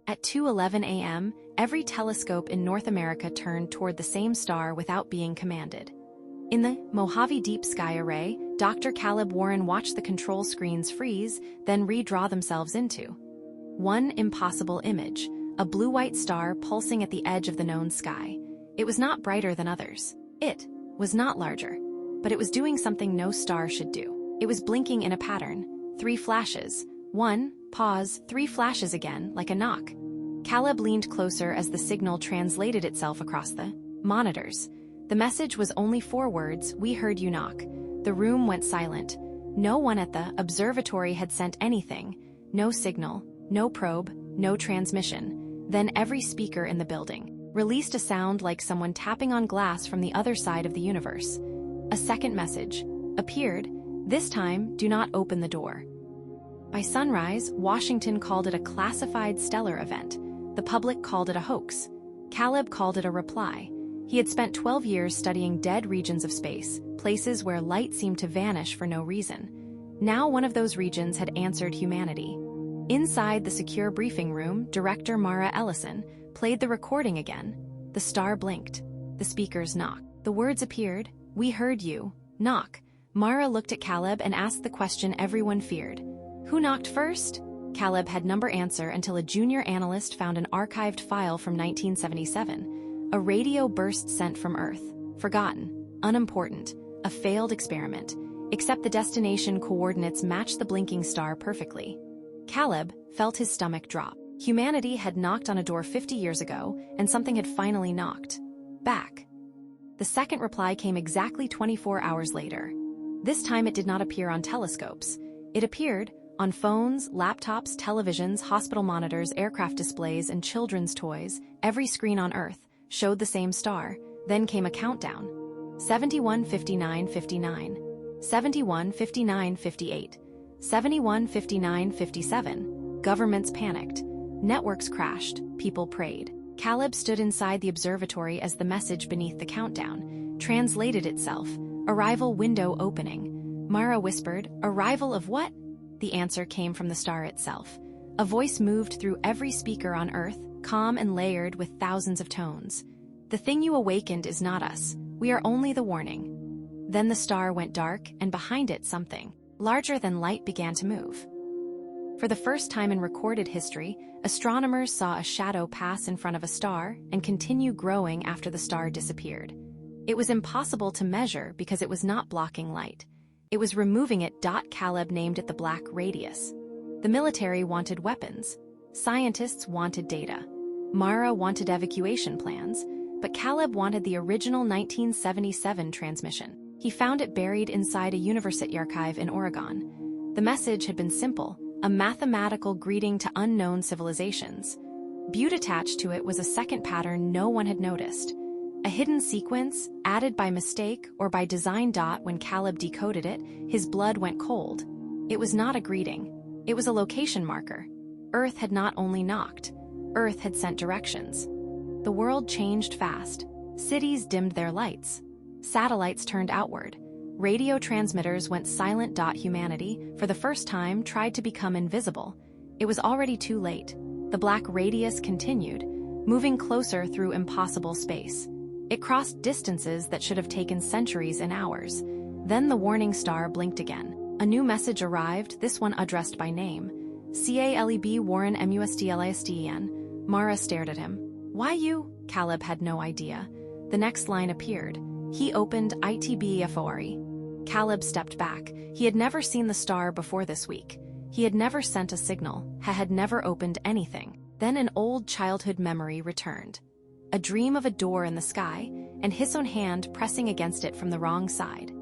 At 2:11 a.m., every telescope in North America turned toward the same star without being commanded. In the Mojave Deep Sky Array, Dr. Caleb Warren watched the control screens freeze, then redraw themselves into one impossible image, a blue-white star pulsing at the edge of the known sky. It was not brighter than others. It was not larger, but it was doing something no star should do. It was blinking in a pattern. 3 flashes. 1, pause, 3 flashes again, like a knock. Caleb leaned closer as the signal translated itself across the monitors. The message was only 4 words: "We heard you knock." The room went silent. No one at the observatory had sent anything. No signal, no probe, no transmission. Then every speaker in the building released a sound like someone tapping on glass from the other side of the universe. A second message appeared. This time, do not open the door. By sunrise, Washington called it a classified stellar event. The public called it a hoax. Caleb called it a reply. He had spent 12 years studying dead regions of space, places where light seemed to vanish for no reason. Now one of those regions had answered humanity. Inside the secure briefing room, director Mara Ellison played the recording again. The star blinked. The speakers knocked. The words appeared, "We heard you. Knock." Mara looked at Caleb and asked the question everyone feared. Who knocked first? Caleb had no answer until a junior analyst found an archived file from 1977. A radio burst sent from Earth. Forgotten. Unimportant. A failed experiment. Except the destination coordinates matched the blinking star perfectly. Caleb felt his stomach drop. Humanity had knocked on a door 50 years ago, and something had finally knocked back. The second reply came exactly 24 hours later. This time it did not appear on telescopes. It appeared on phones, laptops, televisions, hospital monitors, aircraft displays, and children's toys. Every screen on Earth showed the same star. Then came a countdown. 71, 59, 59. 71, 59, 58. 71, 59, 57. Governments panicked. Networks crashed. People prayed. Caleb stood inside the observatory as the message beneath the countdown translated itself. Arrival window opening. Mara whispered, "Arrival of what?" The answer came from the star itself. A voice moved through every speaker on Earth, calm and layered with thousands of tones. "The thing you awakened is not us. We are only the warning." Then the star went dark, and behind it something larger than light began to move. For the first time in recorded history, astronomers saw a shadow pass in front of a star and continue growing after the star disappeared. It was impossible to measure because it was not blocking light. It was removing it. Caleb named it the Black Radius. The military wanted weapons. Scientists wanted data. Mara wanted evacuation plans, but Caleb wanted the original 1977 transmission. He found it buried inside a university archive in Oregon. The message had been simple, a mathematical greeting to unknown civilizations. Viewed attached to it was a second pattern no one had noticed. A hidden sequence, added by mistake or by design. When Caleb decoded it, his blood went cold. It was not a greeting. It was a location marker. Earth had not only knocked. Earth had sent directions. The world changed fast. Cities dimmed their lights. Satellites turned outward. Radio transmitters went silent. Humanity, for the first time, tried to become invisible. It was already too late. The Black Radius continued, moving closer through impossible space. It crossed distances that should have taken centuries and hours. Then the warning star blinked again. A new message arrived, this one addressed by name. "Caleb Warren Musdlisten." Mara stared at him. "Why you?" Caleb had no idea. The next line appeared. He opened ITBFORE. Caleb stepped back. He had never seen the star before this week. He had never sent a signal, had never opened anything. Then an old childhood memory returned. A dream of a door in the sky, and his own hand pressing against it from the wrong side.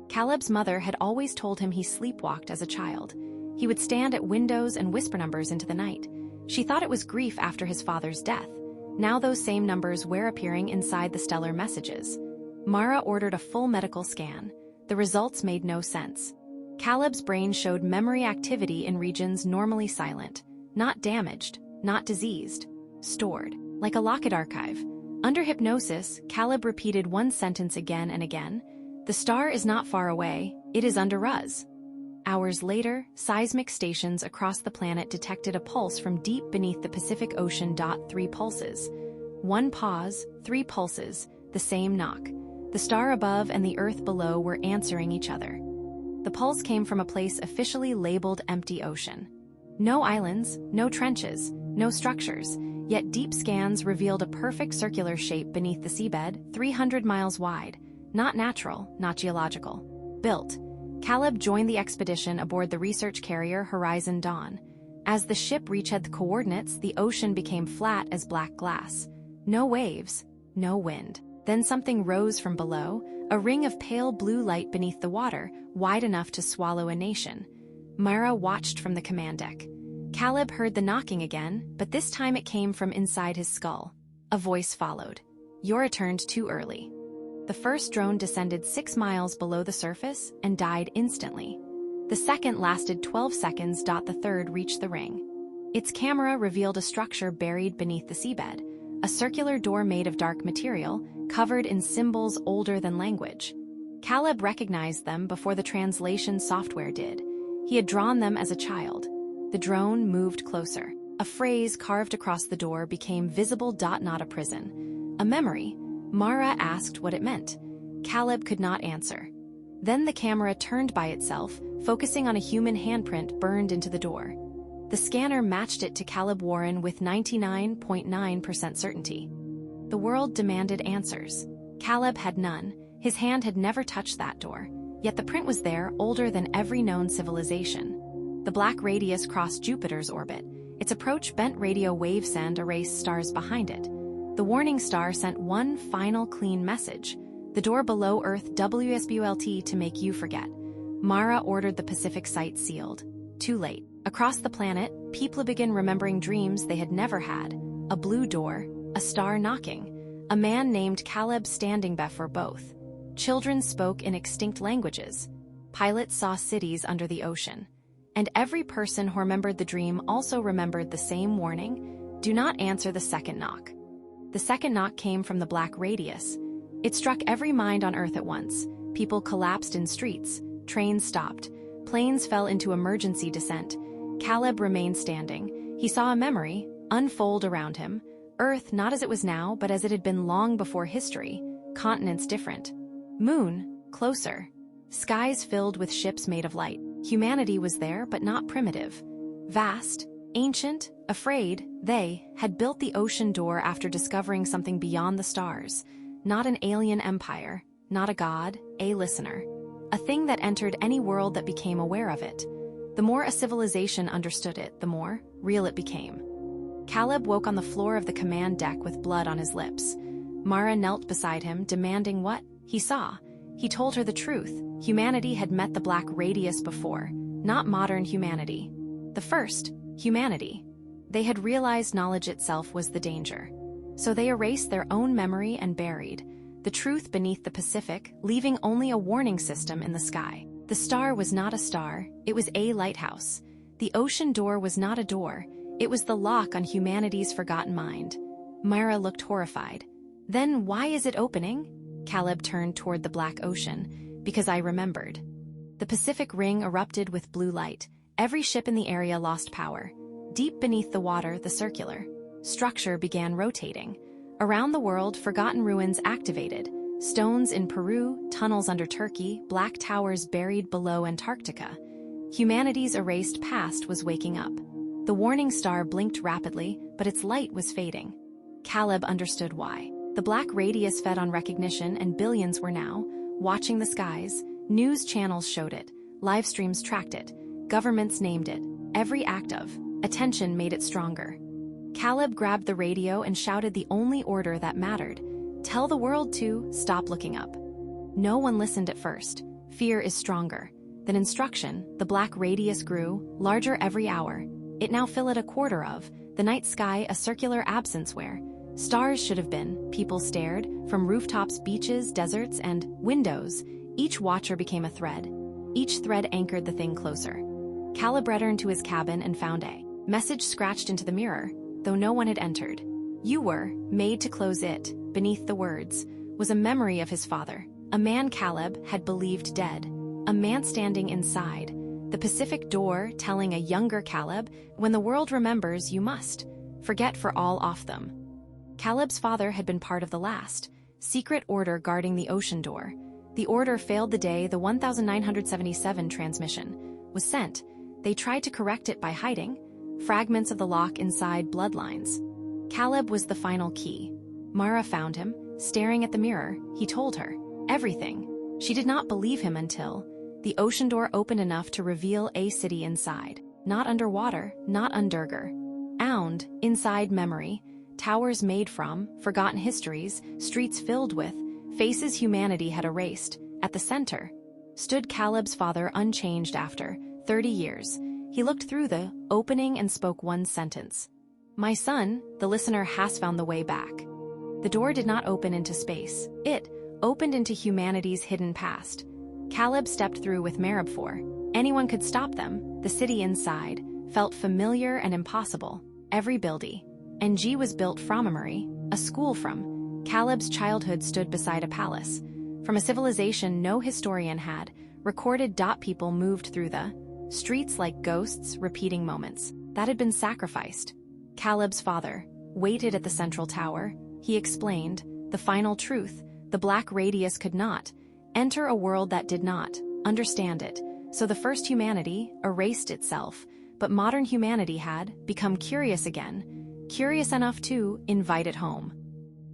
Caleb's mother had always told him he sleepwalked as a child. He would stand at windows and whisper numbers into the night. She thought it was grief after his father's death. Now those same numbers were appearing inside the stellar messages. Mara ordered a full medical scan. The results made no sense. Caleb's brain showed memory activity in regions normally silent. Not damaged, not diseased. Stored. Like a locket archive. Under hypnosis, Caleb repeated one sentence again and again. "The star is not far away, it is under us." Hours later, seismic stations across the planet detected a pulse from deep beneath the Pacific Ocean. 3 pulses. 1 pause, 3 pulses, the same knock. The star above and the Earth below were answering each other. The pulse came from a place officially labeled empty ocean. No islands, no trenches, no structures, yet deep scans revealed a perfect circular shape beneath the seabed, 300 miles wide. Not natural, not geological. Built. Caleb joined the expedition aboard the research carrier Horizon Dawn. As the ship reached the coordinates, the ocean became flat as black glass. No waves, no wind. Then something rose from below, a ring of pale blue light beneath the water, wide enough to swallow a nation. Myra watched from the command deck. Caleb heard the knocking again, but this time it came from inside his skull. A voice followed. "You're returned too early." The first drone descended 6 miles below the surface and died instantly. The second lasted 12 seconds. The third reached the ring. Its camera revealed a structure buried beneath the seabed, a circular door made of dark material, covered in symbols older than language. Caleb recognized them before the translation software did. He had drawn them as a child. The drone moved closer. A phrase carved across the door became visible. Not a prison. A memory. Mara asked what it meant. Caleb could not answer. Then the camera turned by itself, focusing on a human handprint burned into the door. The scanner matched it to Caleb Warren with 99.9% certainty. The world demanded answers. Caleb had none. His hand had never touched that door. Yet the print was there, older than every known civilization. The black radius crossed Jupiter's orbit. Its approach bent radio wave send erased stars behind it. The warning star sent one final clean message. The door below Earth WSBULT to make you forget. Mara ordered the Pacific site sealed. Too late. Across the planet, people began remembering dreams they had never had. A blue door, a star knocking, a man named Caleb standing before both. Children spoke in extinct languages. Pilots saw cities under the ocean. And every person who remembered the dream also remembered the same warning: do not answer the second knock. The second knock came from the black radius. It struck every mind on Earth at once. People collapsed in streets. Trains stopped. Planes fell into emergency descent. Caleb remained standing. He saw a memory unfold around him. Earth not as it was now, but as it had been long before history. Continents different. Moon, closer. Skies filled with ships made of light. Humanity was there, but not primitive. Vast, ancient, afraid, they had built the ocean door after discovering something beyond the stars. Not an alien empire, not a god, a listener. A thing that entered any world that became aware of it. The more a civilization understood it, the more real it became. Caleb woke on the floor of the command deck with blood on his lips. Mara knelt beside him, demanding what he saw. He told her the truth. Humanity had met the black radius before, not modern humanity. The first, humanity. They had realized knowledge itself was the danger. So they erased their own memory and buried the truth beneath the Pacific, leaving only a warning system in the sky. The star was not a star, it was a lighthouse. The ocean door was not a door, it was the lock on humanity's forgotten mind. Myra looked horrified. Then why is it opening? Caleb turned toward the black ocean. Because I remembered. The Pacific Ring erupted with blue light. Every ship in the area lost power. Deep beneath the water, the circular structure began rotating. Around the world, forgotten ruins activated. Stones in Peru, tunnels under Turkey, black towers buried below Antarctica. Humanity's erased past was waking up. The warning star blinked rapidly, but its light was fading. Caleb understood why. The black radius fed on recognition, and billions were now watching the skies. News channels showed it. Live streams tracked it. Governments named it. Every act of attention made it stronger. Caleb grabbed the radio and shouted the only order that mattered. Tell the world to stop looking up. No one listened at first. Fear is stronger than instruction. The black radius grew, larger every hour. It now filled a quarter of the night sky, a circular absence where stars should have been. People stared, from rooftops, beaches, deserts, and windows. Each watcher became a thread. Each thread anchored the thing closer. Caleb returned to his cabin and found a message scratched into the mirror, though no one had entered. You were made to close it. Beneath the words was a memory of his father, a man Caleb had believed dead, a man standing inside the Pacific door telling a younger Caleb, "When the world remembers, you must forget for all off them." Caleb's father had been part of the last secret order guarding the ocean door. The order failed the day the 1977 transmission was sent. They tried to correct it by hiding fragments of the lock inside bloodlines. Caleb was the final key. Mara found him, staring at the mirror. He told her everything. She did not believe him until the ocean door opened enough to reveal a city inside. Not underwater, not undurger. Ound, inside memory, towers made from forgotten histories, streets filled with faces humanity had erased. At the center stood Caleb's father, unchanged after 30 years. He looked through the opening and spoke one sentence. "My son," the listener has found the way back. The door did not open into space. It opened into humanity's hidden past. Caleb stepped through with Maribfor. Anyone could stop them. The city inside felt familiar and impossible. Every building. NG was built from Amory, a school from Caleb's childhood stood beside a palace. From a civilization no historian had recorded. People moved through the streets like ghosts, repeating moments that had been sacrificed. Caleb's father waited at the central tower. He explained the final truth. The black radius could not enter a world that did not understand it. So the first humanity erased itself, but modern humanity had become curious again, curious enough to invite it home.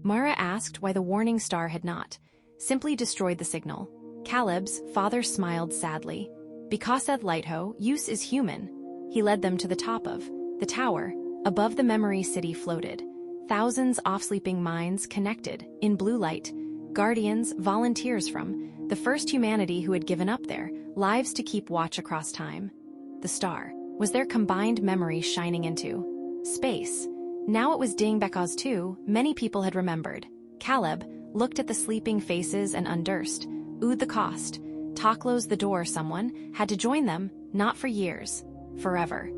Mara asked why the warning star had not simply destroyed the signal. Caleb's father smiled sadly. "Because that lightho use is human." He led them to the top of the tower. Above the memory city floated thousands of sleeping minds connected in blue light. Guardians, volunteers from the first humanity who had given up their lives to keep watch across time. The star was their combined memory shining into space. Now it was Dingbekaz too. Many people had remembered. Caleb looked at the sleeping faces and understood the cost. To close the door, someone had to join them, not for years, forever.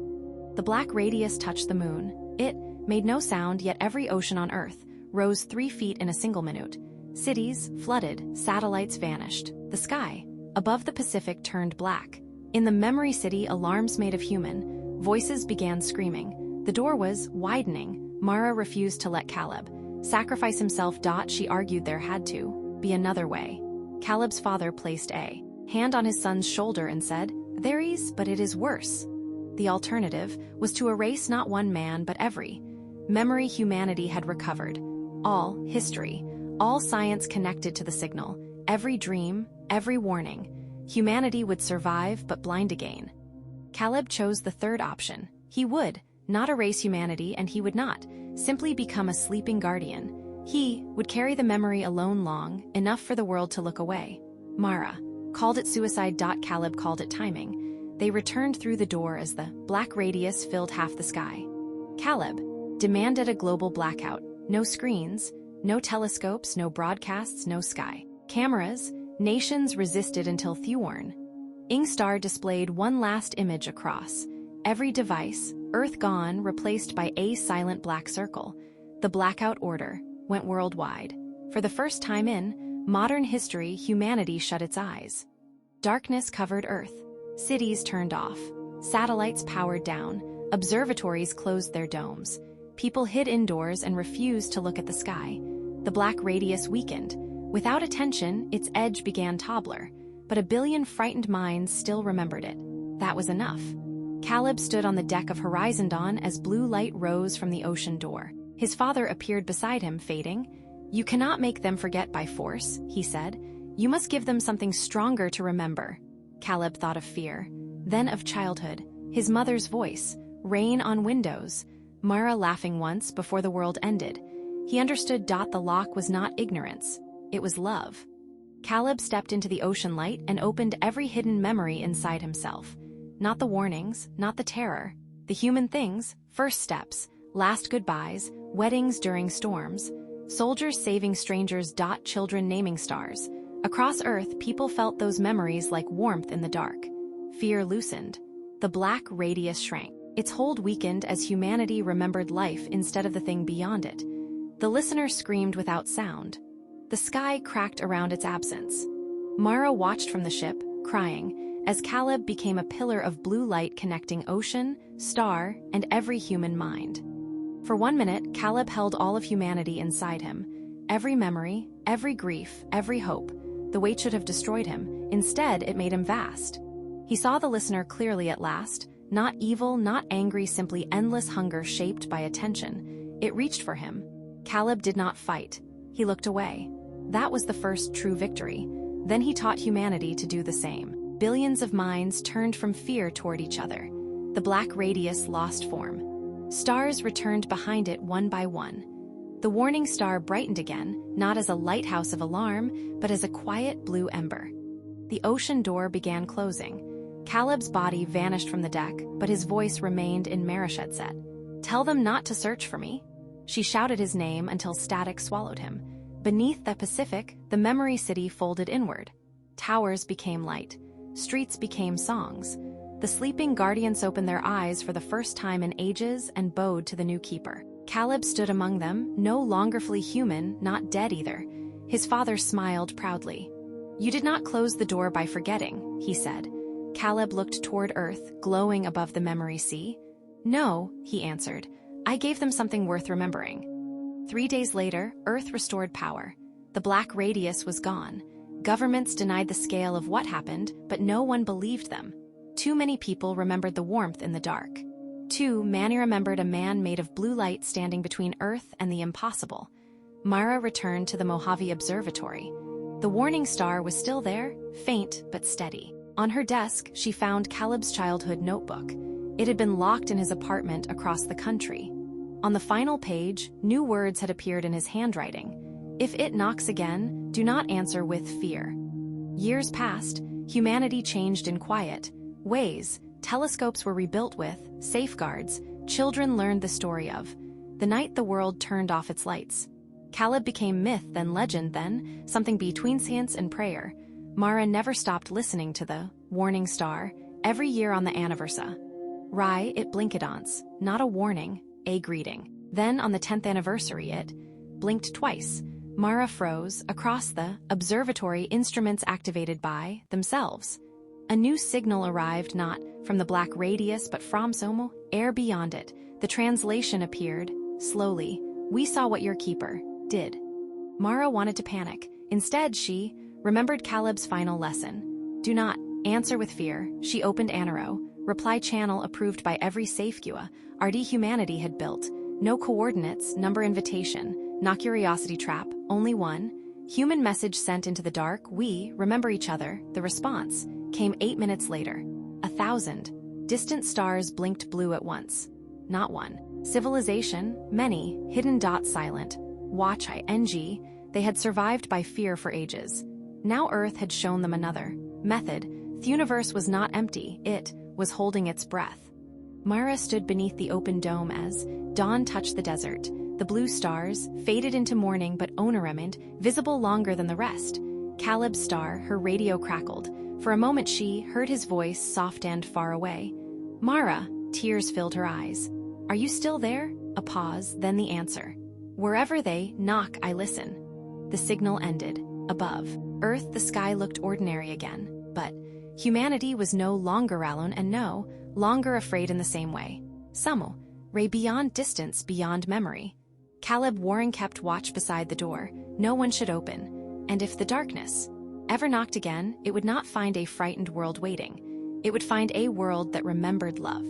The black radius touched the moon. It made no sound, yet every ocean on Earth rose 3 feet in a single minute. Cities flooded, satellites vanished. The sky above the Pacific turned black. In the memory city, alarms made of human voices began screaming. The door was widening. Mara refused to let Caleb sacrifice himself. She argued there had to be another way. Caleb's father placed a hand on his son's shoulder and said, "There is, but it is worse." The alternative was to erase not one man but every memory humanity had recovered. All history, all science connected to the signal, every dream, every warning. Humanity would survive but blind again. Caleb chose the third option. He would not erase humanity, and he would not simply become a sleeping guardian. He would carry the memory alone long enough for the world to look away. Mara called it suicide. Caleb called it timing. They returned through the door as the black radius filled half the sky. Caleb demanded a global blackout. No screens, no telescopes, no broadcasts, no sky cameras. Nations resisted until Thorn Ingstar displayed one last image across every device. Earth gone, replaced by a silent black circle. The blackout order went worldwide. For the first time in modern history, humanity shut its eyes. Darkness covered Earth. Cities turned off. Satellites powered down. Observatories closed their domes. People hid indoors and refused to look at the sky. The black radius weakened. Without attention, its edge began toddler, but a billion frightened minds still remembered it. That was enough. Caleb stood on the deck of Horizon Dawn as blue light rose from the ocean door. His father appeared beside him, fading. "You cannot make them forget by force," he said. "You must give them something stronger to remember." Caleb thought of fear, then of childhood, his mother's voice, rain on windows, Mara laughing once before the world ended. He understood. The lock was not ignorance, it was love. Caleb stepped into the ocean light and opened every hidden memory inside himself. Not the warnings, not the terror, the human things, first steps, last goodbyes, weddings during storms, soldiers saving strangers. Children naming stars. Across Earth, people felt those memories like warmth in the dark. Fear loosened. The black radius shrank. Its hold weakened as humanity remembered life instead of the thing beyond it. The listener screamed without sound. The sky cracked around its absence. Mara watched from the ship, crying. as Caleb became a pillar of blue light connecting ocean, star, and every human mind. For 1 minute, Caleb held all of humanity inside him. Every memory, every grief, every hope. The weight should have destroyed him. Instead, it made him vast. He saw the listener clearly at last, not evil, not angry, simply endless hunger shaped by attention. It reached for him. Caleb did not fight. He looked away. That was the first true victory. Then he taught humanity to do the same. Billions of minds turned from fear toward each other. The black radius lost form. Stars returned behind it one by one. The warning star brightened again, not as a lighthouse of alarm, but as a quiet blue ember. The ocean door began closing. Caleb's body vanished from the deck, but his voice remained in Narration said, "Tell them not to search for me." She shouted his name until static swallowed him. Beneath the Pacific, the memory city folded inward. Towers became light. Streets became songs. The sleeping guardians opened their eyes for the first time in ages and bowed to the new keeper. Caleb stood among them, no longer fully human, not dead either. His father smiled proudly. "You did not close the door by forgetting," he said. Caleb looked toward Earth, glowing above the memory sea. "No," he answered. "I gave them something worth remembering." 3 days later, Earth restored power. The black radius was gone. Governments denied the scale of what happened, but no one believed them. Too many people remembered the warmth in the dark. Manny remembered a man made of blue light standing between Earth and the impossible. Mara returned to the Mojave Observatory. The warning star was still there, faint but steady. On her desk, she found Caleb's childhood notebook. It had been locked in his apartment across the country. On the final page, new words had appeared in his handwriting. "If it knocks again, do not answer with fear." Years passed, humanity changed in quiet ways. Telescopes were rebuilt with safeguards children learned the story of. The night the world turned off its lights. Caleb became myth, then legend, then something between science and prayer. Mara never stopped listening to the warning star. Every year on the anniversary, it blinked once, not a warning, a greeting. Then on the 10th anniversary it blinked twice. Mara froze. Across the observatory, instruments activated by themselves. A new signal arrived, not from the black radius but from some air beyond it. The translation appeared. Slowly, "We saw what your keeper did." Mara wanted to panic. Instead, she remembered Caleb's final lesson. "Do not answer with fear." She opened Anaro, reply channel approved by every safeGUA RD humanity had built. No coordinates, number invitation, not curiosity trap, only one. Human message sent into the dark, "We remember each other." The response came 8 minutes later. 1,000. Distant stars blinked blue at once. Not one. Civilization, many, hidden dots silent. Watch ING. They had survived by fear for ages. Now Earth had shown them another method. The universe was not empty, it was holding its breath. Mara stood beneath the open dome as dawn touched the desert. The blue stars faded into morning, but Ona remained visible longer than the rest. Caleb's star, her radio crackled. For a moment she heard his voice, soft and far away. "Mara," tears filled her eyes. "Are you still there?" A pause, then the answer. "Wherever they knock, I listen." The signal ended. Above Earth, the sky looked ordinary again, but humanity was no longer alone and no longer afraid in the same way. Samo, ray beyond distance, beyond memory. Caleb Warren kept watch beside the door. No one should open. And if the darkness ever knocked again, it would not find a frightened world waiting. It would find a world that remembered love.